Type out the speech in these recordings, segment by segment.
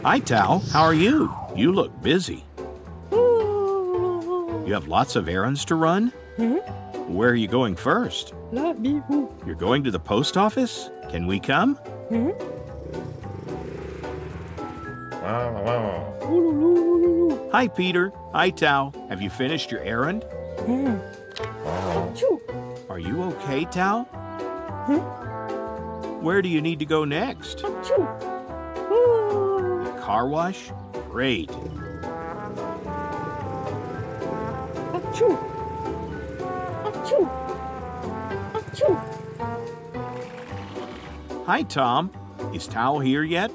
Hi, Tao. How are you? You look busy. You have lots of errands to run? Where are you going first? You're going to the post office? Can we come? Hi, Peter. Hi, Tao. Have you finished your errand? Are you okay, Tao? Where do you need to go next? The car wash? Great. Hi, Tom. Is Tao here yet?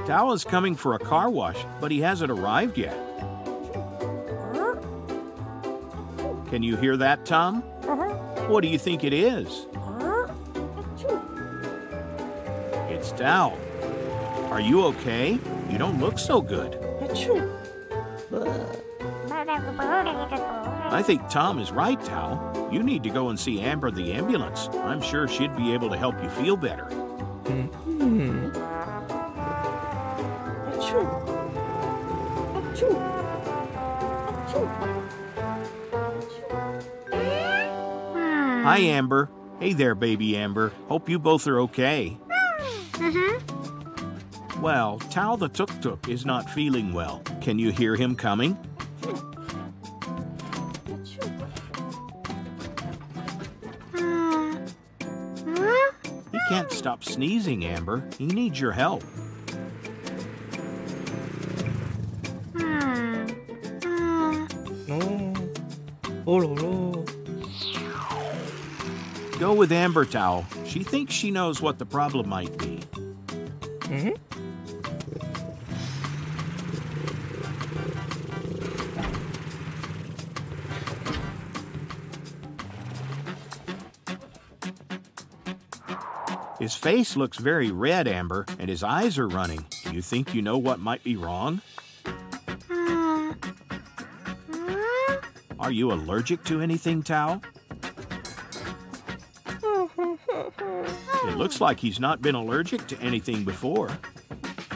Tao is coming for a car wash, but he hasn't arrived yet. Can you hear that, Tom? What do you think it is? It's Tao. Are you okay? You don't look so good. I think Tom is right, Tao. You need to go and see Amber the ambulance. I'm sure she'd be able to help you feel better. Hi, Amber. Hey there, baby Amber. Hope you both are okay. Well, Tao the Tuk Tuk is not feeling well. Can you hear him coming? He can't stop sneezing, Amber. He needs your help. Go with Amber, Tao. She thinks she knows what the problem might be. His face looks very red, Amber, and his eyes are running. Do you think you know what might be wrong? Are you allergic to anything, Tao? It looks like he's not been allergic to anything before.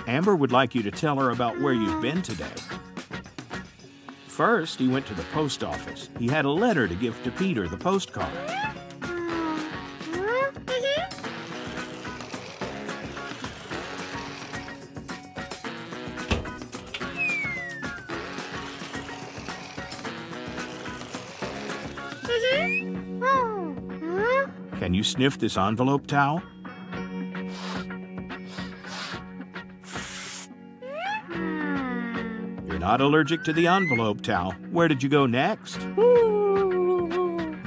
Amber would like you to tell her about where you've been today. First, he went to the post office. He had a letter to give to Peter, the postcard. Can you sniff this envelope, Tao? You're not allergic to the envelope, Tao. Where did you go next?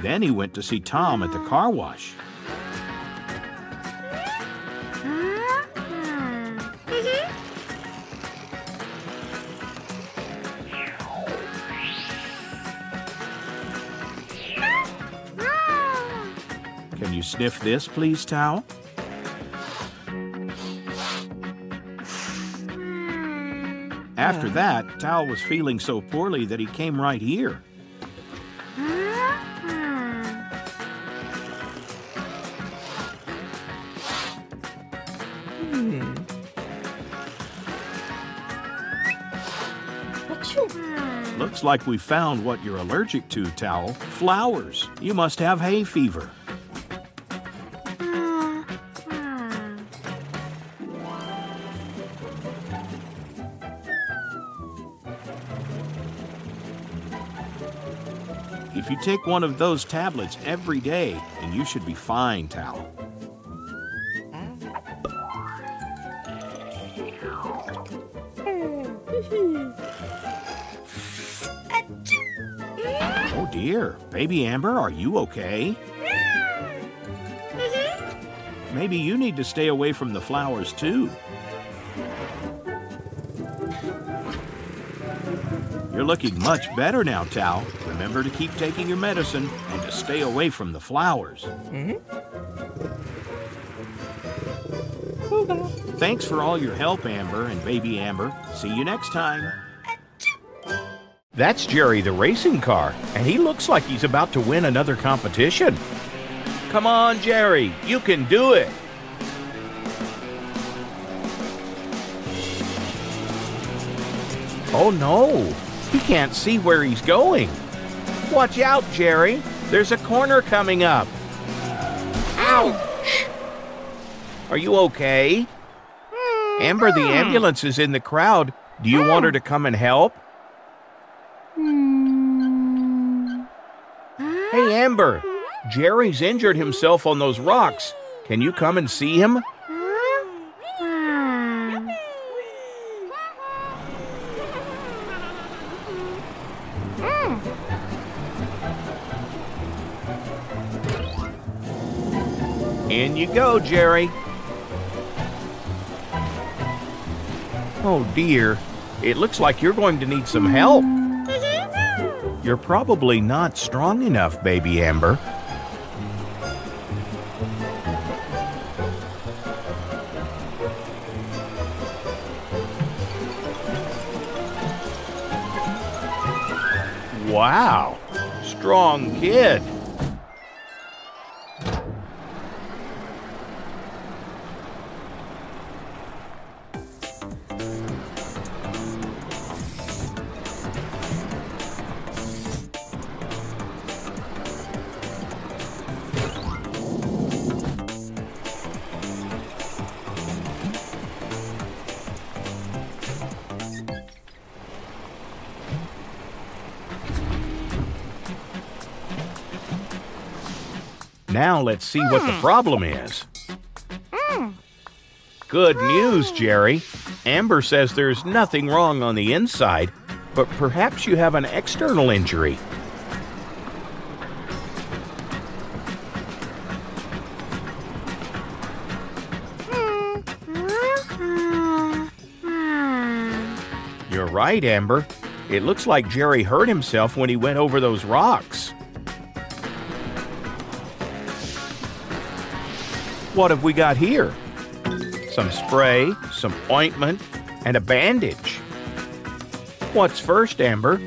Then he went to see Tom at the car wash. Can you sniff this, please, Tao? After that, Tao was feeling so poorly that he came right here. Looks like we found what you're allergic to, Tao. Flowers. You must have hay fever. If you take one of those tablets every day, then you should be fine, Tao. Oh dear, baby Amber, are you okay? Maybe you need to stay away from the flowers too. You're looking much better now, Tao. Remember to keep taking your medicine and to stay away from the flowers. Thanks for all your help, Amber and baby Amber. See you next time. That's Jerry the racing car, and he looks like he's about to win another competition. Come on, Jerry, you can do it. Oh no, he can't see where he's going. Watch out, Jerry. There's a corner coming up. Ouch! Are you okay? Amber, the ambulance is in the crowd. Do you want her to come and help? Hey, Amber, Jerry's injured himself on those rocks. Can you come and see him? In you go, Jerry. Oh dear, it looks like you're going to need some help. You're probably not strong enough, baby Amber. Wow, strong kid. Now let's see what the problem is. Good news, Jerry. Amber says there's nothing wrong on the inside, but perhaps you have an external injury. You're right, Amber. It looks like Jerry hurt himself when he went over those rocks. What have we got here? Some spray, some ointment, and a bandage. What's first, Amber?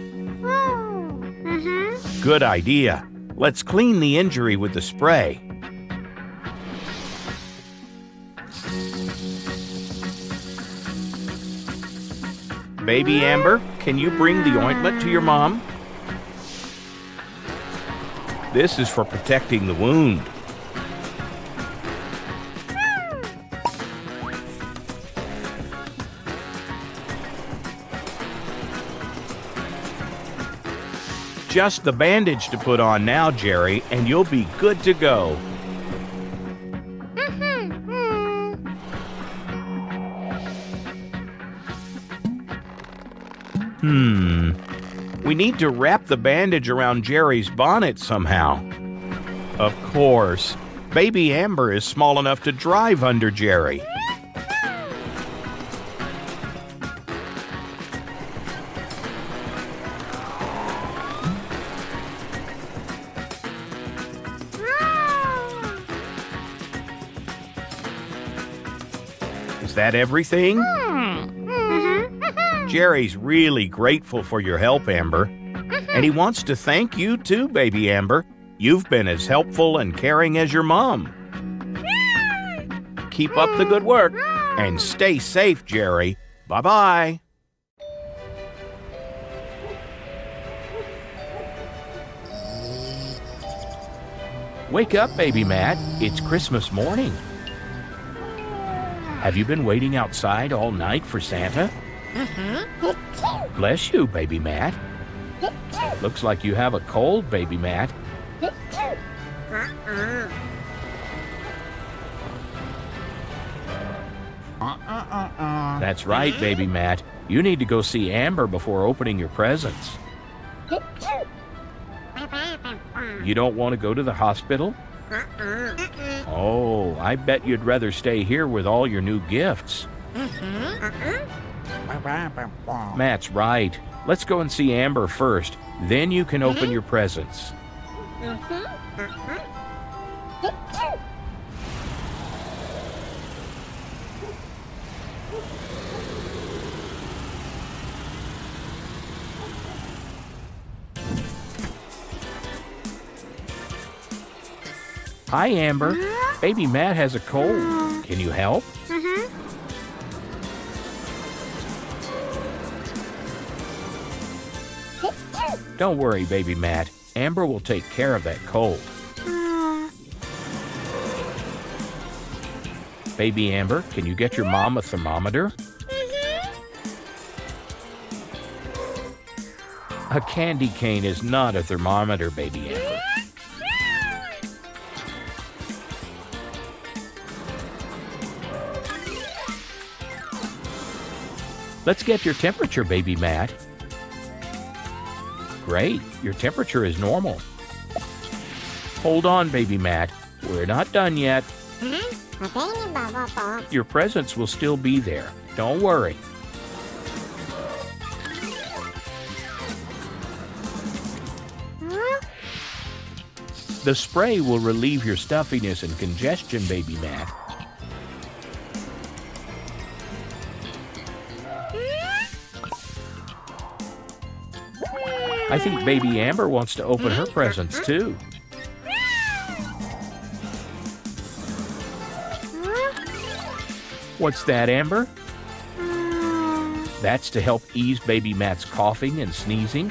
Good idea. Let's clean the injury with the spray. Baby Amber, can you bring the ointment to your mom? This is for protecting the wound. Just the bandage to put on now, Jerry, and you'll be good to go. We need to wrap the bandage around Jerry's bonnet somehow. Of course, baby Amber is small enough to drive under Jerry. Is that everything? Jerry's really grateful for your help, Amber. And he wants to thank you too, baby Amber. You've been as helpful and caring as your mom. Keep up the good work and stay safe, Jerry. Bye-bye. Wake up, baby Matt. It's Christmas morning. Have you been waiting outside all night for Santa? Bless you, baby Matt. Looks like you have a cold, baby Matt. That's right, baby Matt. You need to go see Amber before opening your presents. You don't want to go to the hospital? Oh, I bet you'd rather stay here with all your new gifts. Matt's right. Let's go and see Amber first. Then you can open your presents. Hi, Amber. Baby Matt has a cold. Can you help? Don't worry, Baby Matt. Amber will take care of that cold. Baby Amber, can you get your mom a thermometer? A candy cane is not a thermometer, Baby Amber. Let's get your temperature, Baby Matt. Great, your temperature is normal. Hold on, Baby Matt. We're not done yet. Your presents will still be there. Don't worry. The spray will relieve your stuffiness and congestion, Baby Matt. I think Baby Amber wants to open her presents, too. What's that, Amber? That's to help ease Baby Matt's coughing and sneezing?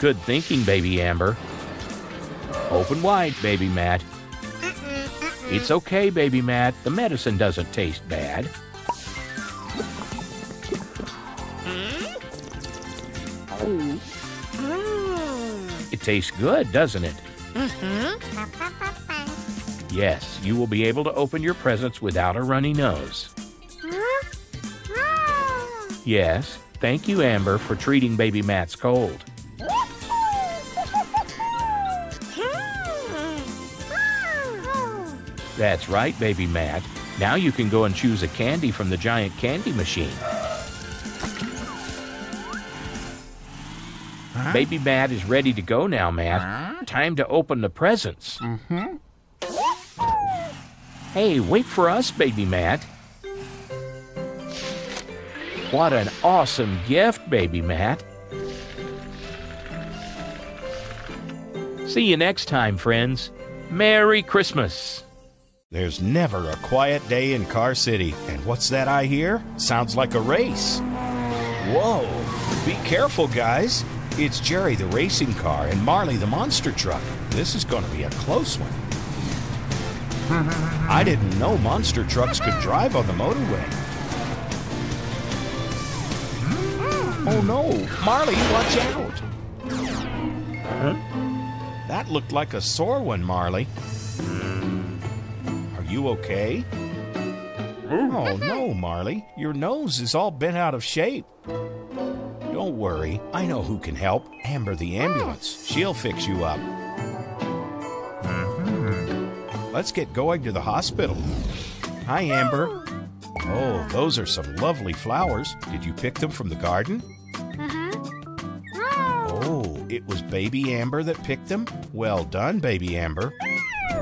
Good thinking, Baby Amber. Open wide, Baby Matt. It's okay, Baby Matt. The medicine doesn't taste bad. It tastes good, doesn't it? Yes, you will be able to open your presents without a runny nose. Yes, thank you, Amber, for treating Baby Matt's cold. That's right, Baby Matt. Now you can go and choose a candy from the giant candy machine. Baby Matt is ready to go now, Matt. Time to open the presents. Hey, wait for us, Baby Matt. What an awesome gift, Baby Matt. See you next time, friends. Merry Christmas. There's never a quiet day in Car City. And what's that I hear? Sounds like a race. Whoa, be careful, guys. It's Jerry the racing car and Marley the monster truck. This is going to be a close one. I didn't know monster trucks could drive on the motorway. Oh no, Marley, watch out. That looked like a sore one, Marley. Are you okay? Oh no, Marley, your nose is all bent out of shape. Don't worry, I know who can help. Amber the ambulance. She'll fix you up. Let's get going to the hospital. Hi, Amber. Oh, those are some lovely flowers. Did you pick them from the garden? Oh, it was Baby Amber that picked them? Well done, Baby Amber.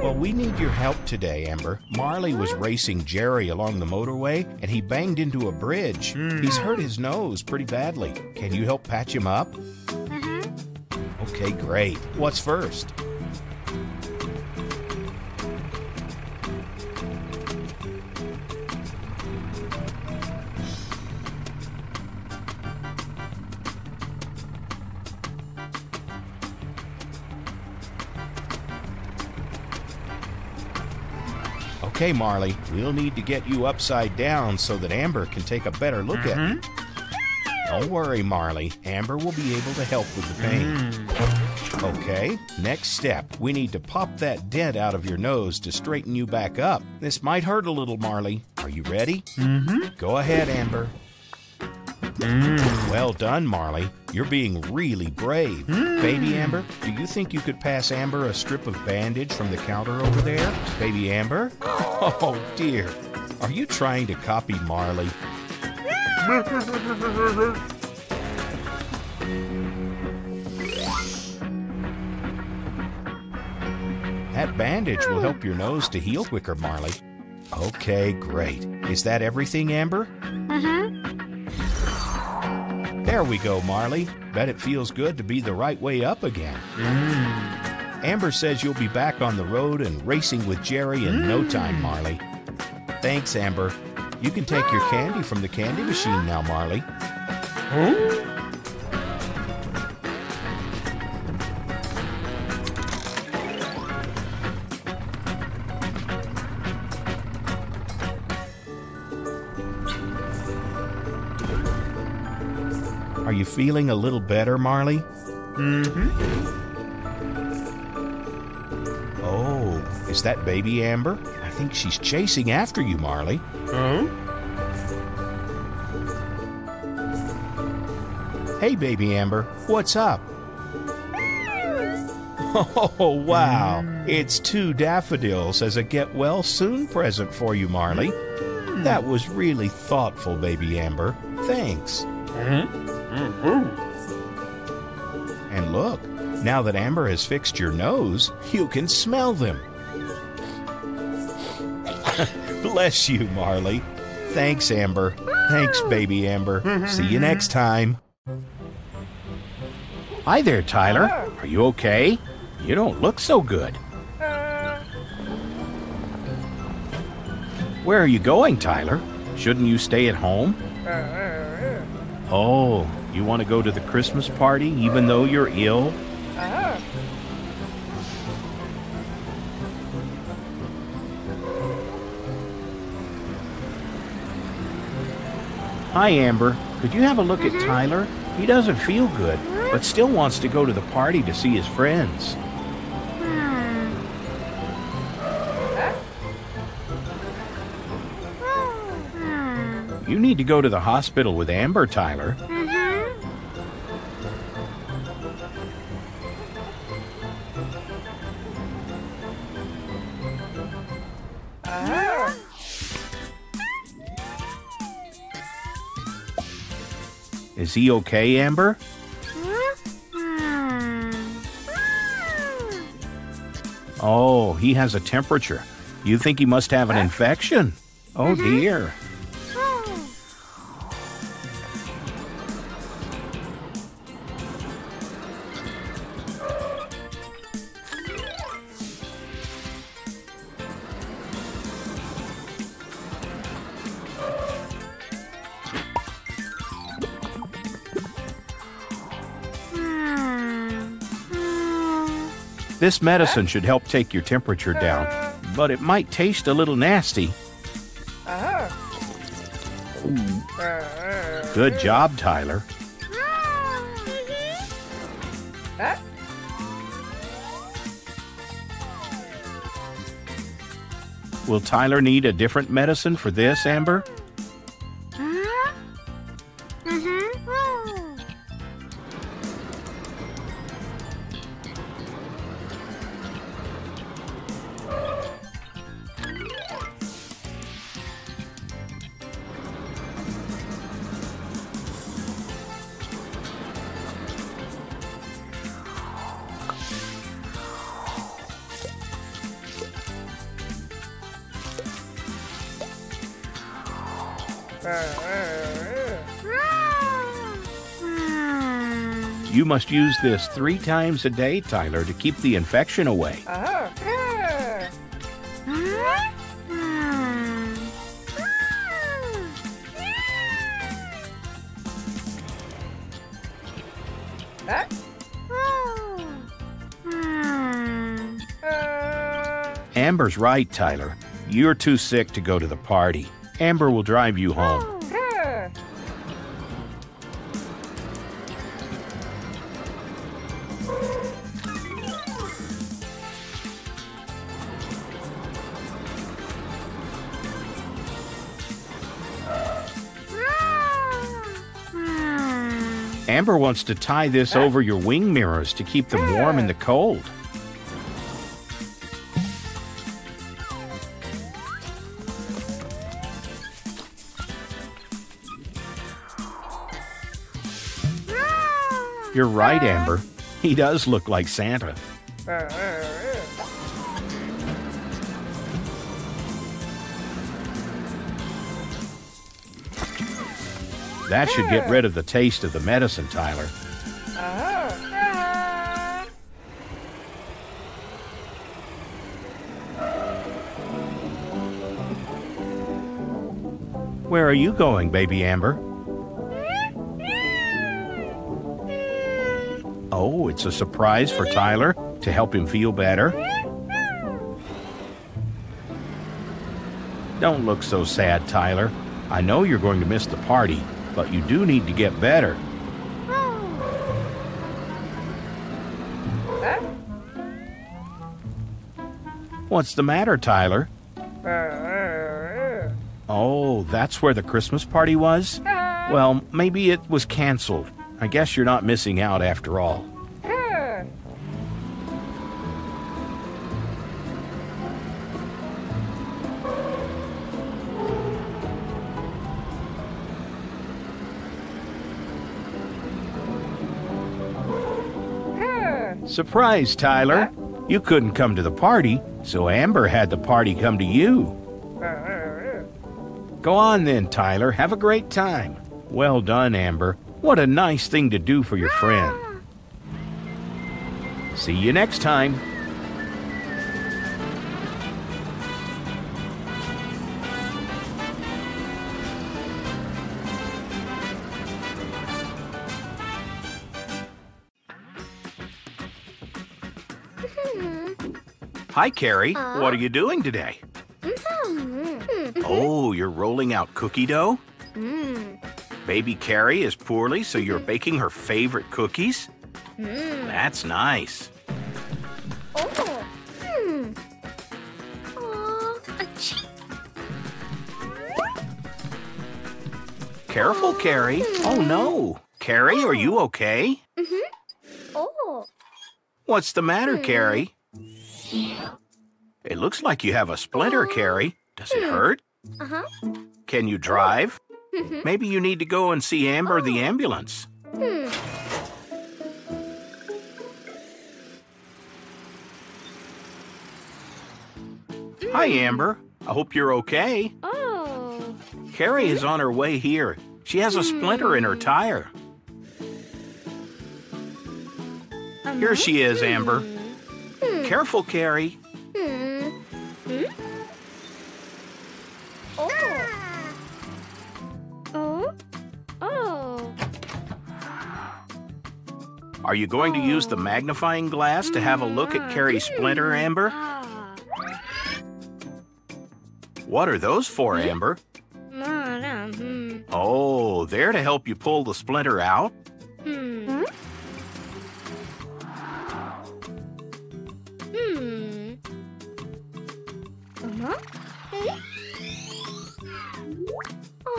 Well, we need your help today, Amber. Marley was racing Jerry along the motorway, and he banged into a bridge. He's hurt his nose pretty badly. Can you help patch him up? Okay, great. What's first? Okay, Marley, we'll need to get you upside down so that Amber can take a better look at you. Don't worry, Marley. Amber will be able to help with the pain. Okay, next step. We need to pop that dent out of your nose to straighten you back up. This might hurt a little, Marley. Are you ready? Go ahead, Amber. Well done, Marley. You're being really brave. Baby Amber, do you think you could pass Amber a strip of bandage from the counter over there? Baby Amber? Oh, dear. Are you trying to copy Marley? That bandage will help your nose to heal quicker, Marley. Okay, great. Is that everything, Amber? There we go, Marley. Bet it feels good to be the right way up again. Amber says you'll be back on the road and racing with Jerry in no time, Marley. Thanks, Amber. You can take your candy from the candy machine now, Marley. Are you feeling a little better, Marley? Oh, is that baby Amber? I think she's chasing after you, Marley. Hey, baby Amber, what's up? Oh, wow. It's 2 daffodils as a get-well-soon present for you, Marley. That was really thoughtful, baby Amber. Thanks. And look, now that Amber has fixed your nose, you can smell them. Bless you, Marley. Thanks, Amber. Thanks, baby Amber. See you next time. Hi there, Tyler. Are you okay? You don't look so good. Where are you going, Tyler? Shouldn't you stay at home? Oh, you want to go to the Christmas party even though you're ill? Hi, Amber. Could you have a look at Tyler? He doesn't feel good, but still wants to go to the party to see his friends. You need to go to the hospital with Amber, Tyler. Is he okay, Amber? Oh, he has a temperature. You think he must have an infection? Oh, dear. This medicine should help take your temperature down, but it might taste a little nasty. Good job, Tyler. Will Tyler need a different medicine for this, Amber? You must use this 3 times a day, Tyler, to keep the infection away. Amber's right, Tyler. You're too sick to go to the party. Amber will drive you home. Amber wants to tie this over your wing mirrors to keep them warm in the cold. You're right, Amber. He does look like Santa. That should get rid of the taste of the medicine, Tyler. Where are you going, baby Amber? Oh, it's a surprise for Tyler to help him feel better. Don't look so sad, Tyler. I know you're going to miss the party, but you do need to get better. What's the matter, Tyler? Oh, that's where the Christmas party was? Well, maybe it was canceled. I guess you're not missing out after all. Surprise, Tyler. You couldn't come to the party, so Amber had the party come to you. Go on then, Tyler. Have a great time. Well done, Amber. What a nice thing to do for your friend. See you next time. Hi, Carrie. What are you doing today? Oh, you're rolling out cookie dough? Baby Carrie is poorly, so you're baking her favorite cookies? That's nice. Careful, Carrie. Oh, no. Carrie, are you okay? What's the matter, Carrie? It looks like you have a splinter, Carrie. Does it hurt? Can you drive? Maybe you need to go and see Amber the ambulance. Hi, Amber. I hope you're okay. Carrie is on her way here. She has a splinter in her tire. Here she is, Amber. Careful, Carrie. Are you going to use the magnifying glass to have a look at Carrie's splinter, Amber? What are those for, Amber? Oh, they're to help you pull the splinter out?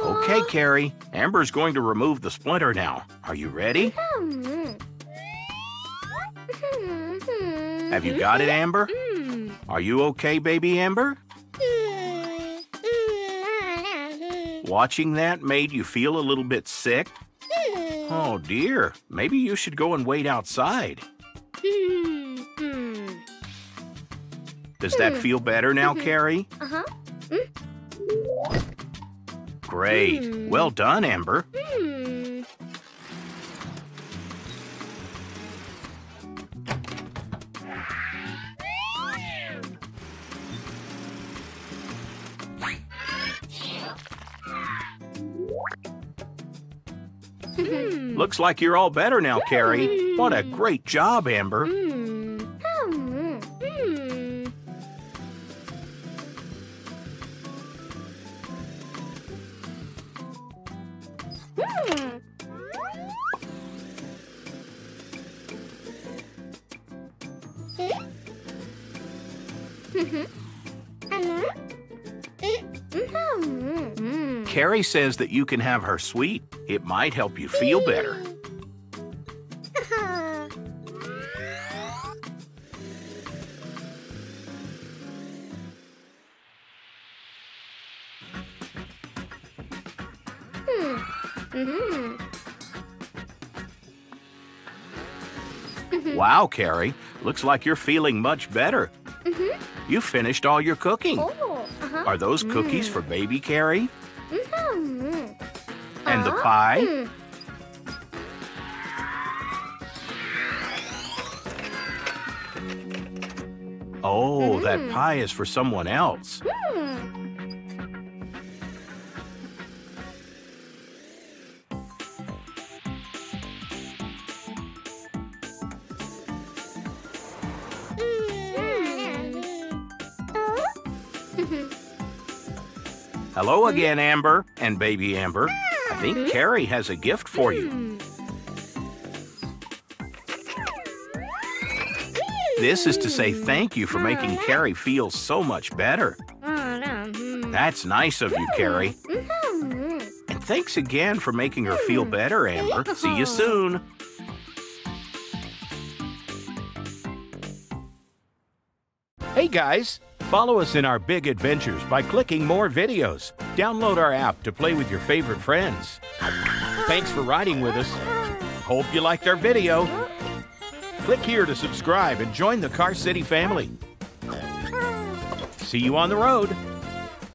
Okay, Carrie. Amber's going to remove the splinter now. Are you ready? Have you got it, Amber? Are you okay, baby Amber? Watching that made you feel a little bit sick? Oh, dear. Maybe you should go and wait outside. Does that feel better now, Carrie? Great. Well done, Amber. Looks like you're all better now, Carrie. What a great job, Amber. Carrie says that you can have her sweet. It might help you feel better. Wow, Carrie. Looks like you're feeling much better. You finished all your cooking. Are those cookies for baby Carrie? And the pie? Oh, that pie is for someone else. Hello again, Amber and baby Amber. I think Carrie has a gift for you. This is to say thank you for making Carrie feel so much better. That's nice of you, Carrie. And thanks again for making her feel better, Amber. See you soon. Hey guys, follow us in our big adventures by clicking more videos. Download our app to play with your favorite friends. Thanks for riding with us. Hope you liked our video. Click here to subscribe and join the Car City family. See you on the road.